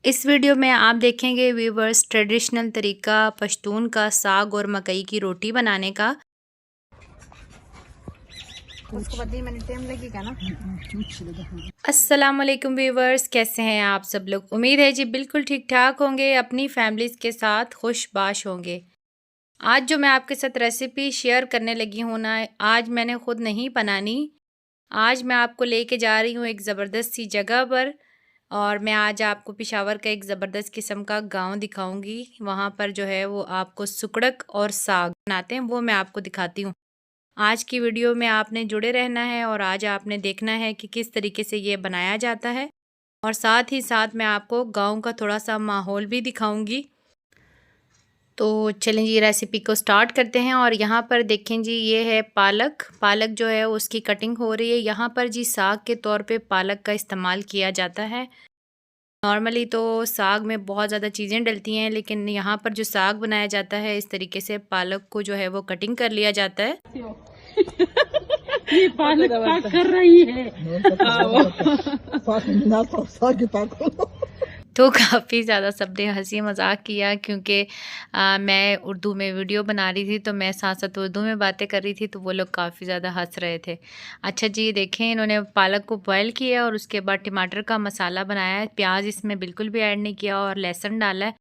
इस वीडियो में आप देखेंगे व्यूवर्स ट्रेडिशनल तरीका पश्तून का साग और मकई की रोटी बनाने का। उसको मैंने टाइम लगेगा ना। अस्सलाम वालेकुम व्यूवर्स, कैसे हैं आप सब लोग? उम्मीद है जी बिल्कुल ठीक ठाक होंगे, अपनी फैमिलीज़ के साथ खुशबाश होंगे। आज जो मैं आपके साथ रेसिपी शेयर करने लगी हूँ ना, आज मैंने खुद नहीं बनानी। आज मैं आपको लेके जा रही हूँ एक ज़बरदस्त सी जगह पर, और मैं आज आपको पेशावर का एक ज़बरदस्त किस्म का गांव दिखाऊंगी। वहाँ पर जो है वो आपको सुकड़क और साग बनाते हैं, वो मैं आपको दिखाती हूँ। आज की वीडियो में आपने जुड़े रहना है और आज आपने देखना है कि किस तरीके से ये बनाया जाता है, और साथ ही साथ मैं आपको गांव का थोड़ा सा माहौल भी दिखाऊंगी। तो चलें जी रेसिपी को स्टार्ट करते हैं। और यहाँ पर देखें जी, ये है पालक। पालक जो है उसकी कटिंग हो रही है। यहाँ पर जी साग के तौर पे पालक का इस्तेमाल किया जाता है। नॉर्मली तो साग में बहुत ज़्यादा चीज़ें डलती हैं, लेकिन यहाँ पर जो साग बनाया जाता है इस तरीके से पालक को जो है वो कटिंग कर लिया जाता है। ये पालक पाक कर रही है। तो काफ़ी ज़्यादा सबने हंसी मजाक किया, क्योंकि मैं उर्दू में वीडियो बना रही थी, तो मैं साथ साथ उर्दू में बातें कर रही थी, तो वो लोग काफ़ी ज़्यादा हंस रहे थे। अच्छा जी, देखें इन्होंने पालक को बॉयल किया और उसके बाद टमाटर का मसाला बनाया है। प्याज इसमें बिल्कुल भी ऐड नहीं किया, और लहसुन डाला है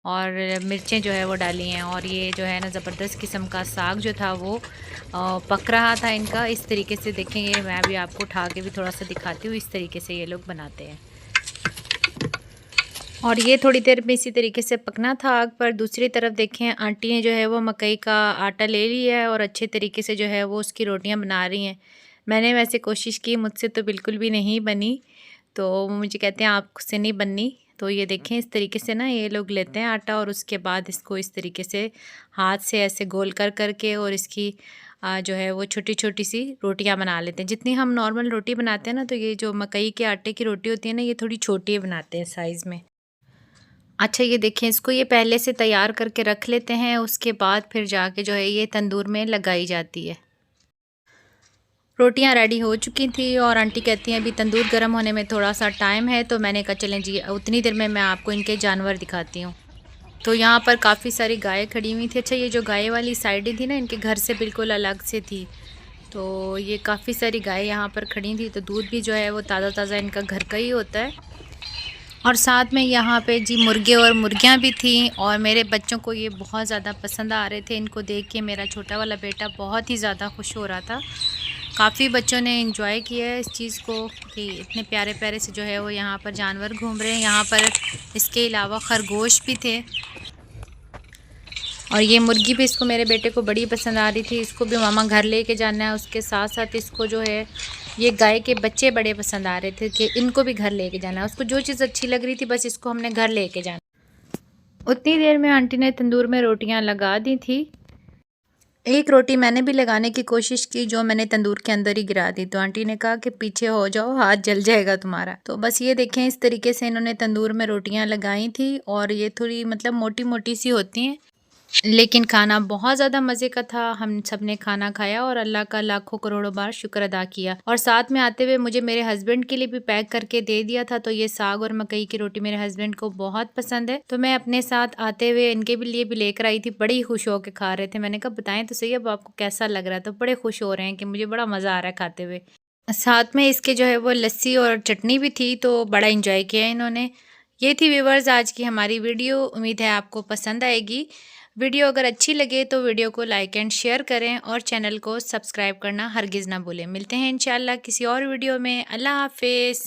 और मिर्चें जो है वो डाली हैं। और ये जो है ना ज़बरदस्त किस्म का साग जो था वो पक रहा था इनका। इस तरीके से देखेंगे, मैं भी आपको उठा के भी थोड़ा सा दिखाती हूँ, इस तरीके से ये लोग बनाते हैं। और ये थोड़ी देर में इसी तरीके से पकना था आग पर। दूसरी तरफ देखें, आंटी ने जो है वो मकई का आटा ले लिया है और अच्छे तरीके से जो है वो उसकी रोटियां बना रही हैं। मैंने वैसे कोशिश की, मुझसे तो बिल्कुल भी नहीं बनी, तो वो मुझे कहते हैं आपसे नहीं बननी। तो ये देखें इस तरीके से ना ये लोग लेते हैं आटा, और उसके बाद इसको इस तरीके से हाथ से ऐसे गोल कर करके और इसकी जो है वो छोटी छोटी सी रोटियां बना लेते हैं। जितनी हम नॉर्मल रोटी बनाते हैं ना, तो ये जो मकई के आटे की रोटी होती है ना, ये थोड़ी छोटी बनाते हैं साइज़ में। अच्छा ये देखें, इसको ये पहले से तैयार करके रख लेते हैं, उसके बाद फिर जाके जो है ये तंदूर में लगाई जाती है। रोटियां रेडी हो चुकी थी और आंटी कहती हैं अभी तंदूर गर्म होने में थोड़ा सा टाइम है, तो मैंने कहा चलें जी उतनी देर में मैं आपको इनके जानवर दिखाती हूँ। तो यहाँ पर काफ़ी सारी गायें खड़ी हुई थी। अच्छा, ये जो गाय वाली साइडें थी ना, इनके घर से बिल्कुल अलग से थी, तो ये काफ़ी सारी गायें यहाँ पर खड़ी थी। तो दूध भी जो है वो ताज़ा ताज़ा इनका घर का ही होता है। और साथ में यहाँ पे जी मुर्गे और मुर्गियाँ भी थीं, और मेरे बच्चों को ये बहुत ज़्यादा पसंद आ रहे थे। इनको देख के मेरा छोटा वाला बेटा बहुत ही ज़्यादा खुश हो रहा था। काफ़ी बच्चों ने एंजॉय किया है इस चीज़ को कि इतने प्यारे प्यारे से जो है वो यहाँ पर जानवर घूम रहे हैं। यहाँ पर इसके अलावा खरगोश भी थे, और ये मुर्गी भी इसको, मेरे बेटे को बड़ी पसंद आ रही थी। इसको भी मामा घर लेके जाना है। उसके साथ साथ इसको जो है ये गाय के बच्चे बड़े पसंद आ रहे थे कि इनको भी घर लेके जाना है। उसको जो चीज़ अच्छी लग रही थी बस इसको हमने घर लेके जाना। उतनी देर में आंटी ने तंदूर में रोटियां लगा दी थी। एक रोटी मैंने भी लगाने की कोशिश की, जो मैंने तंदूर के अंदर ही गिरा दी। तो आंटी ने कहा कि पीछे हो जाओ, हाथ जल जाएगा तुम्हारा। तो बस ये देखें, इस तरीके से इन्होंने तंदूर में रोटियां लगाई थी, और ये थोड़ी मतलब मोटी मोटी सी होती हैं, लेकिन खाना बहुत ज़्यादा मज़े का था। हम सब ने खाना खाया और अल्लाह का लाखों करोड़ों बार शुक्र अदा किया। और साथ में आते हुए मुझे मेरे हस्बैंड के लिए भी पैक करके दे दिया था। तो ये साग और मकई की रोटी मेरे हस्बैंड को बहुत पसंद है, तो मैं अपने साथ आते हुए इनके भी लिए भी लेकर आई थी। बड़ी खुश होकर खा रहे थे। मैंने कहा बताएं तो सही अब आपको कैसा लग रहा है। तो बड़े खुश हो रहे हैं कि मुझे बड़ा मज़ा आ रहा है खाते हुए। साथ में इसके जो है वो लस्सी और चटनी भी थी, तो बड़ा इंजॉय किया इन्होंने। ये थी व्यूवर्स आज की हमारी वीडियो। उम्मीद है आपको पसंद आएगी। वीडियो अगर अच्छी लगे तो वीडियो को लाइक एंड शेयर करें, और चैनल को सब्सक्राइब करना हरगिज़ ना भूलें। मिलते हैं इंशाल्लाह किसी और वीडियो में। अल्लाह हाफिज़।